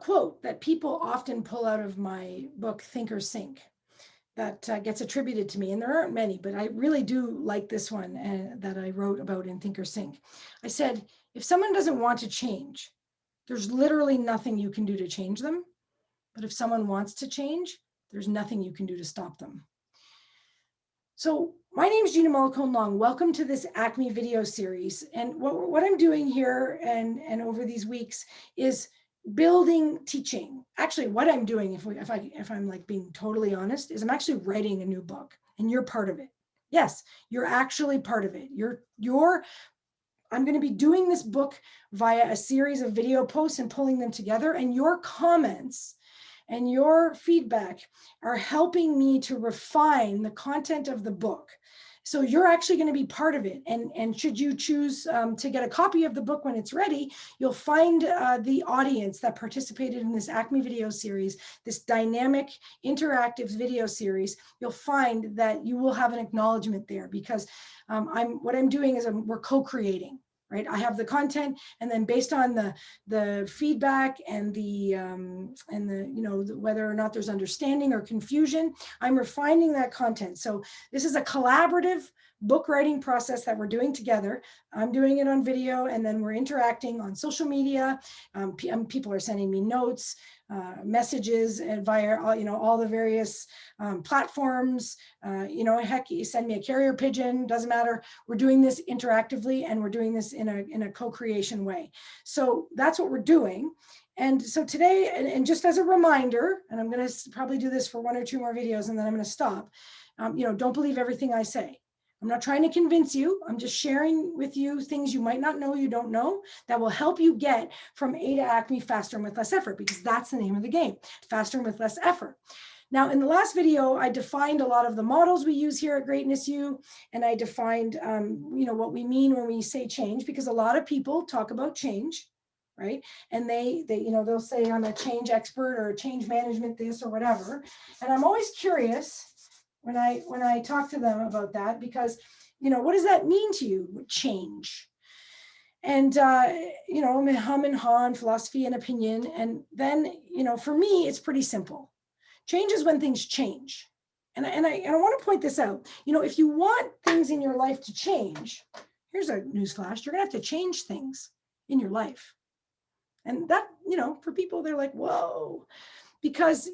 quote that people often pull out of my book, Think or Sink, that gets attributed to me. And there aren't many, but I really do like this one that I wrote about in Think or Sink. I said, if someone doesn't want to change, there's literally nothing you can do to change them. But if someone wants to change, there's nothing you can do to stop them. So my name is Gina Mollicone-Long. Welcome to this Acme video series. And what I'm doing here and over these weeks is building teaching. Actually, what I'm doing, if I'm like being totally honest, is I'm actually writing a new book, and you're part of it. Yes, you're actually part of it. I'm going to be doing this book via a series of video posts and pulling them together, and your comments and your feedback are helping me to refine the content of the book. So you're actually going to be part of it. And should you choose to get a copy of the book when it's ready, you'll find the audience that participated in this Acme video series, this dynamic interactive video series. You'll find that you will have an acknowledgement there, because what I'm doing is we're co-creating. Right, I have the content, and then based on the feedback and the whether or not there's understanding or confusion, I'm refining that content. So this is a collaborative book writing process that we're doing together. I'm doing it on video, and then we're interacting on social media. People are sending me notes, messages, and via all the various platforms. Heck, you send me a carrier pigeon, doesn't matter. We're doing this interactively, and we're doing this in a co-creation way. So that's what we're doing. And so today, and just as a reminder, and I'm going to probably do this for one or two more videos, and then I'm going to stop. Don't believe everything I say. I'm not trying to convince you. I'm just sharing with you things you might not know, you don't know, that will help you get from A to Acme faster and with less effort, because that's the name of the game, faster and with less effort. Now, in the last video, I defined a lot of the models we use here at Greatness U, and I defined, what we mean when we say change, because a lot of people talk about change, right? And they'll say I'm a change expert or a change management this or whatever. And I'm always curious when I talk to them about that, because, what does that mean to you, change? And, hum and ha and philosophy and opinion. And then, for me, it's pretty simple. Change is when things change. And I want to point this out. If you want things in your life to change, here's a newsflash, you're going to have to change things in your life. And that, for people, they're like, whoa, because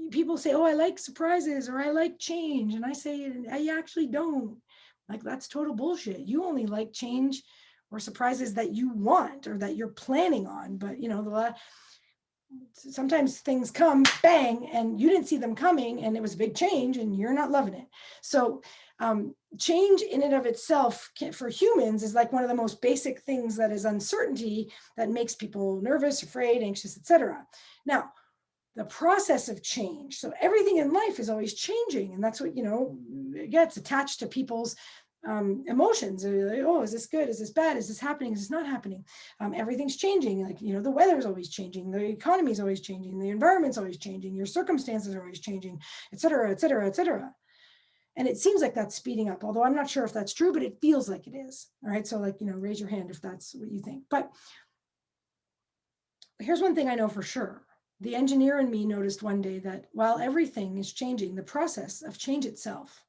people say, oh, I like surprises, or I like change. And I say, I actually don't. Like, that's total bullshit. You only like change or surprises that you want or that you're planning on. But, sometimes things come bang and you didn't see them coming, and it was a big change and you're not loving it. So change in and of itself for humans is like one of the most basic things that is uncertainty that makes people nervous, afraid, anxious, etc. Now, the process of change. So everything in life is always changing. And that's what, it gets attached to people's emotions. Like, oh, is this good? Is this bad? Is this happening? Is this not happening? Everything's changing. Like, the weather is always changing. The economy is always changing. The environment's always changing. Your circumstances are always changing, et cetera, et cetera, et cetera. And it seems like that's speeding up, although I'm not sure if that's true, but it feels like it is. All right. So raise your hand if that's what you think. But here's one thing I know for sure. The engineer in me noticed one day that while everything is changing, the process of change itself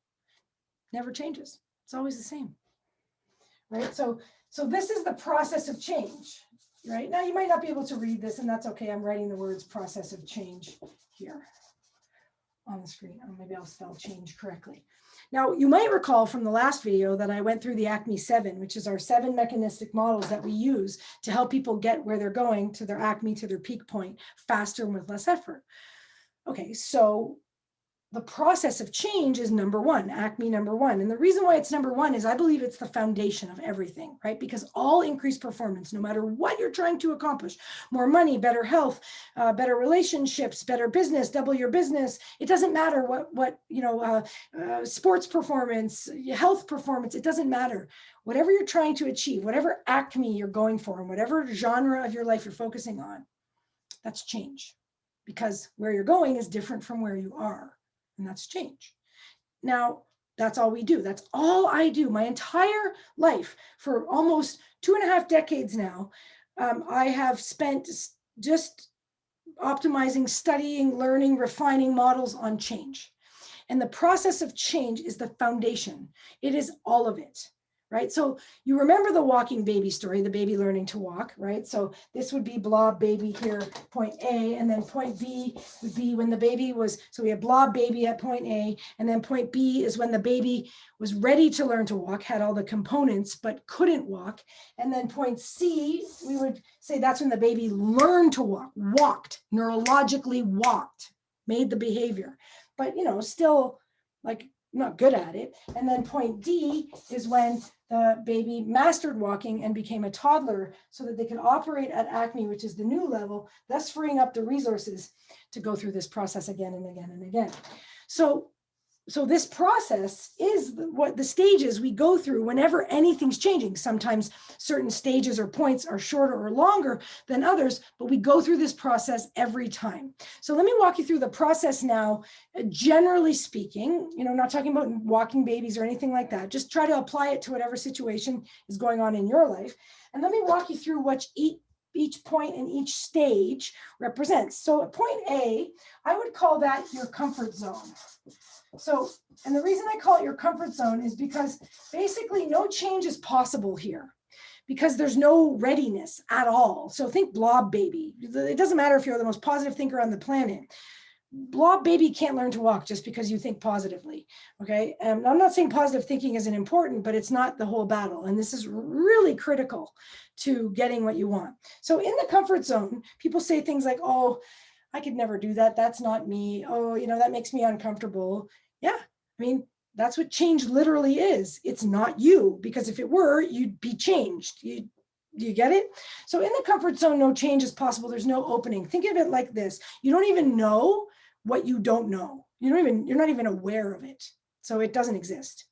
never changes. It's always the same, right? So this is the process of change, right? Now, you might not be able to read this, and that's okay. I'm writing the words process of change here on the screen. Or maybe I'll spell change correctly. Now, you might recall from the last video that I went through the Acme 7, which is our 7 mechanistic models that we use to help people get where they're going to their Acme, to their peak point, faster and with less effort. Okay, so the process of change is number one, Acme number one. And the reason why it's number one is I believe it's the foundation of everything, right? Because all increased performance, no matter what you're trying to accomplish, more money, better health, better relationships, better business, double your business. It doesn't matter what sports performance, health performance, it doesn't matter. Whatever you're trying to achieve, whatever Acme you're going for, and whatever genre of your life you're focusing on, that's change. Because where you're going is different from where you are. And that's change. Now, that's all we do. That's all I do. My entire life, for almost 2.5 decades now, I have spent just optimizing, studying, learning, refining models on change. And the process of change is the foundation. It is all of it, right? So you remember the walking baby story, the baby learning to walk, right? So this would be blob baby here, point A, and then point B would be when the baby was, so we have blob baby at point A, and then point B is when the baby was ready to learn to walk, had all the components, but couldn't walk. And then point C, we would say that's when the baby learned to walk, walked, neurologically walked, made the behavior, but still like not good at it. And then point D is when the baby mastered walking and became a toddler so that they could operate at acme, which is the new level, thus freeing up the resources to go through this process again and again and again. So this process is what the stages we go through whenever anything's changing. Sometimes certain stages or points are shorter or longer than others, but we go through this process every time. So let me walk you through the process now, generally speaking, not talking about walking babies or anything like that. Just try to apply it to whatever situation is going on in your life. And let me walk you through what each point and each stage represents. So at point A, I would call that your comfort zone. So, and the reason I call it your comfort zone is because basically no change is possible here because there's no readiness at all. So think blob baby. It doesn't matter if you're the most positive thinker on the planet. Blob baby can't learn to walk just because you think positively, okay? And I'm not saying positive thinking isn't important, but it's not the whole battle. And this is really critical to getting what you want. So in the comfort zone, people say things like, oh, I could never do that. That's not me. Oh, that makes me uncomfortable. Yeah, I mean, that's what change literally is. It's not you, because if it were, you'd be changed. You get it? So in the comfort zone, no change is possible. There's no opening. Think of it like this. You don't even know what you don't know. You're not even aware of it. So it doesn't exist.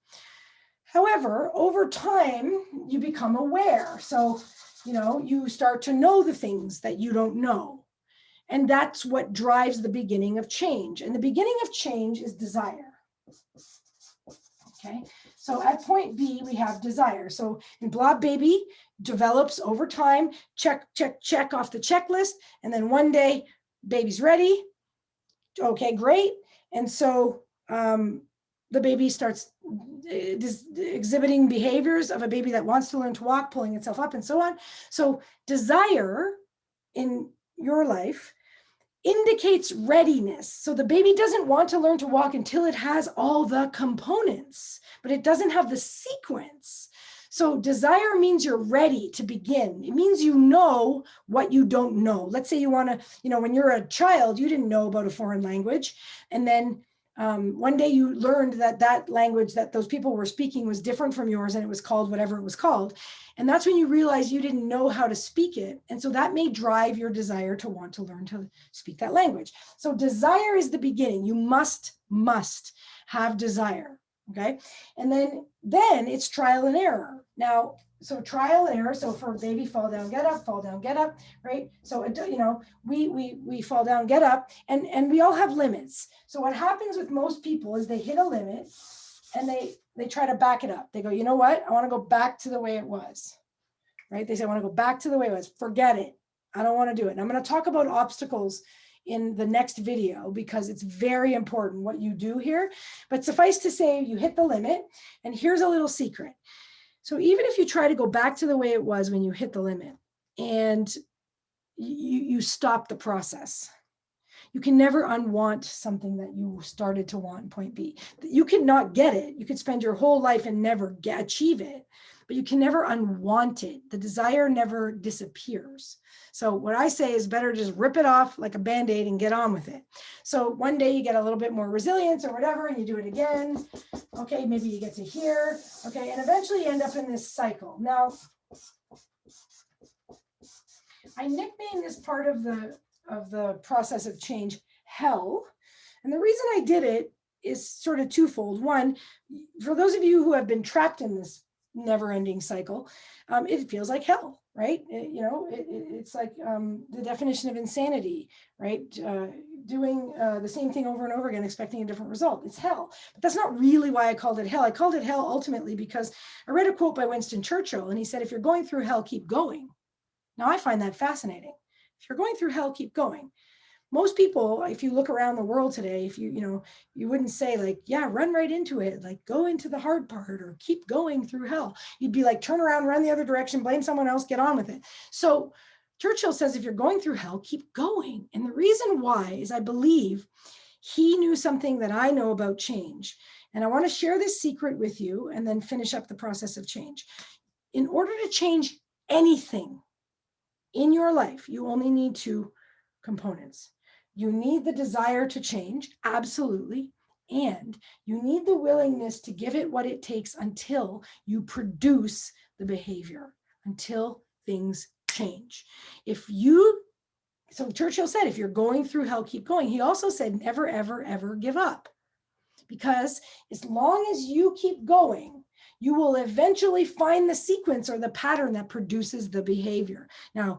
However, over time, you become aware. So, you start to know the things that you don't know. And that's what drives the beginning of change. And the beginning of change is desire. Okay, so at point B, we have desire. So in blob baby develops over time, check, check, check off the checklist. And then one day, baby's ready. Okay, great. And so the baby starts exhibiting behaviors of a baby that wants to learn to walk, pulling itself up and so on. So desire in your life indicates readiness. So the baby doesn't want to learn to walk until it has all the components, but it doesn't have the sequence. So desire means you're ready to begin. It means you know what you don't know. Let's say you want to, when you're a child, you didn't know about a foreign language. And then one day you learned that language that those people were speaking was different from yours and it was called whatever it was called. And that's when you realize you didn't know how to speak it. And so that may drive your desire to want to learn to speak that language. So desire is the beginning. You must have desire. Okay. And then it's trial and error. Now, so trial and error. So for baby, fall down, get up, right? So, we fall down, get up, and we all have limits. So what happens with most people is they hit a limit and they try to back it up. They go, you know what? I want to go back to the way it was, right? They say, I want to go back to the way it was. Forget it. I don't want to do it. And I'm going to talk about obstacles in the next video because it's very important what you do here. But suffice to say, you hit the limit. And here's a little secret. So even if you try to go back to the way it was when you hit the limit and you stop the process, you can never unwant something that you started to want in point B. You cannot get it. You could spend your whole life and never achieve it, but you can never unwant it. The desire never disappears. So what I say is better to just rip it off like a Band-Aid and get on with it. So one day you get a little bit more resilience or whatever, and you do it again. Okay, maybe you get to here. Okay, and eventually you end up in this cycle. Now, I nicknamed this part of the process of change hell. And the reason I did it is sort of twofold. One, for those of you who have been trapped in this never-ending cycle, it feels like hell, right? It's like the definition of insanity, right? Doing the same thing over and over again, expecting a different result. It's hell. But that's not really why I called it hell. I called it hell ultimately because I read a quote by Winston Churchill, and he said, if you're going through hell, keep going. Now, I find that fascinating. If you're going through hell, keep going. most people, if you look around the world today, if you wouldn't say like, yeah, run right into it, like go into the hard part or keep going through hell. You'd be like, turn around, run the other direction, blame someone else, get on with it. So Churchill says, if you're going through hell, keep going. And the reason why is I believe he knew something that I know about change. And I want to share this secret with you and then finish up the process of change. In order to change anything in your life, you only need two components. You need the desire to change, absolutely. And you need the willingness to give it what it takes until you produce the behavior, until things change. So Churchill said, if you're going through hell, keep going. He also said, never, ever, ever give up. Because as long as you keep going, you will eventually find the sequence or the pattern that produces the behavior. Now,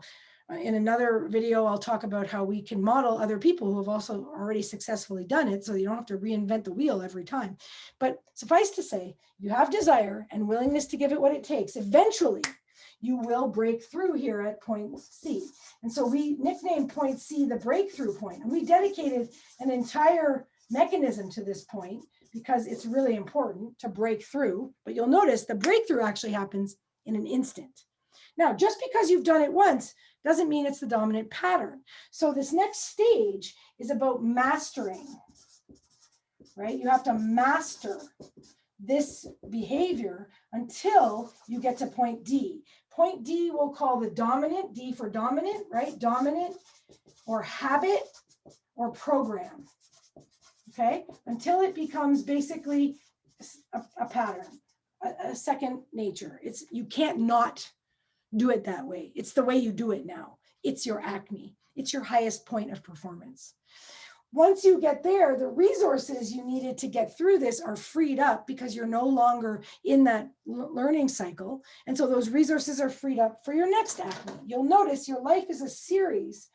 in another video, I'll talk about how we can model other people who have also already successfully done it, so you don't have to reinvent the wheel every time. But suffice to say, you have desire and willingness to give it what it takes. Eventually, you will break through here at point C. And so we nicknamed point C the breakthrough point. And we dedicated an entire mechanism to this point because it's really important to break through. But you'll notice the breakthrough actually happens in an instant. Now, just because you've done it once doesn't mean it's the dominant pattern. So this next stage is about mastering, right? You have to master this behavior until you get to point D. Point D we'll call the dominant, D for dominant, right? Dominant or habit or program, okay? Until it becomes basically a pattern, a second nature. You can't not do it that way. It's the way you do it now. It's your acme. It's your highest point of performance. Once you get there, the resources you needed to get through this are freed up because you're no longer in that learning cycle. And so those resources are freed up for your next acme. You'll notice your life is a series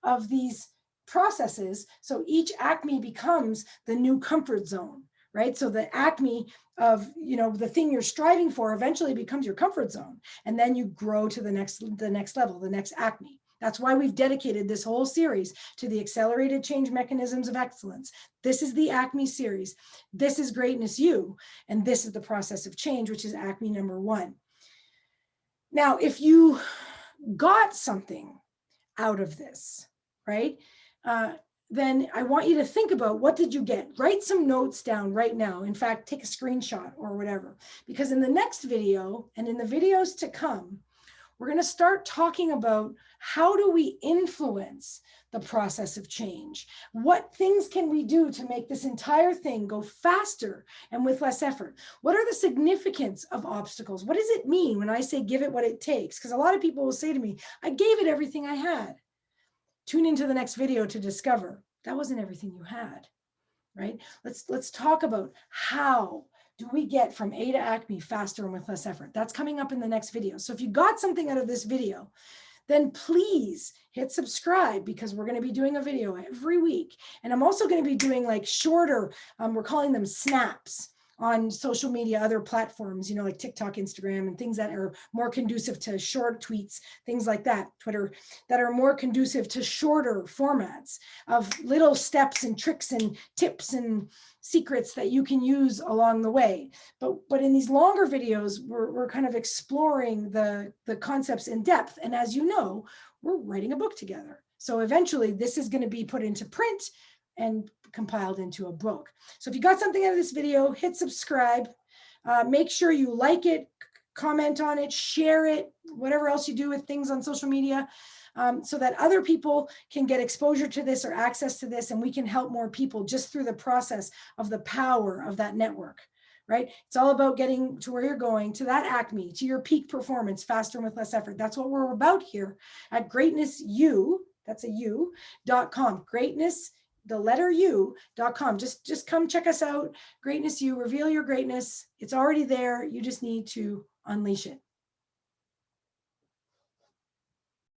of these processes. So each acme becomes the new comfort zone, right? So the acme of, the thing you're striving for eventually becomes your comfort zone. And then you grow to the next level, the next acme. That's why we've dedicated this whole series to the accelerated change mechanisms of excellence. This is the Acme series. This is Greatness U. And this is the process of change, which is Acme number 1. Now, if you got something out of this, right? Then I want you to think about, what did you get? Write some notes down right now. In fact, take a screenshot or whatever, because in the next video and in the videos to come, we're going to start talking about how do we influence the process of change? What things can we do to make this entire thing go faster and with less effort? What are the significance of obstacles? What does it mean when I say give it what it takes? Because a lot of people will say to me, I gave it everything I had. Tune into the next video to discover that wasn't everything you had, right? Let's talk about how do we get from A to Acme faster and with less effort. That's coming up in the next video. So if you got something out of this video, then please hit subscribe, because we're going to be doing a video every week. And I'm also going to be doing like shorter, we're calling them snaps, on social media, other platforms, like TikTok, Instagram, and things that are more conducive to short tweets, things like that, Twitter, that are more conducive to shorter formats of little steps and tricks and tips and secrets that you can use along the way. But in these longer videos, we're kind of exploring the concepts in depth. And as you know, we're writing a book together. So eventually this is going to be put into print and compiled into a book. So if you got something out of this video, hit subscribe. Make sure you like it, comment on it, share it, whatever else you do with things on social media, so that other people can get exposure to this or access to this, and we can help more people just through the process of the power of that network, right? It's all about getting to where you're going, to that acme, to your peak performance, faster and with less effort. That's what we're about here at Greatness U, that's a U.com, greatness, the letter U.com. Just come check us out. Greatness U, reveal your greatness. It's already there. You just need to unleash it.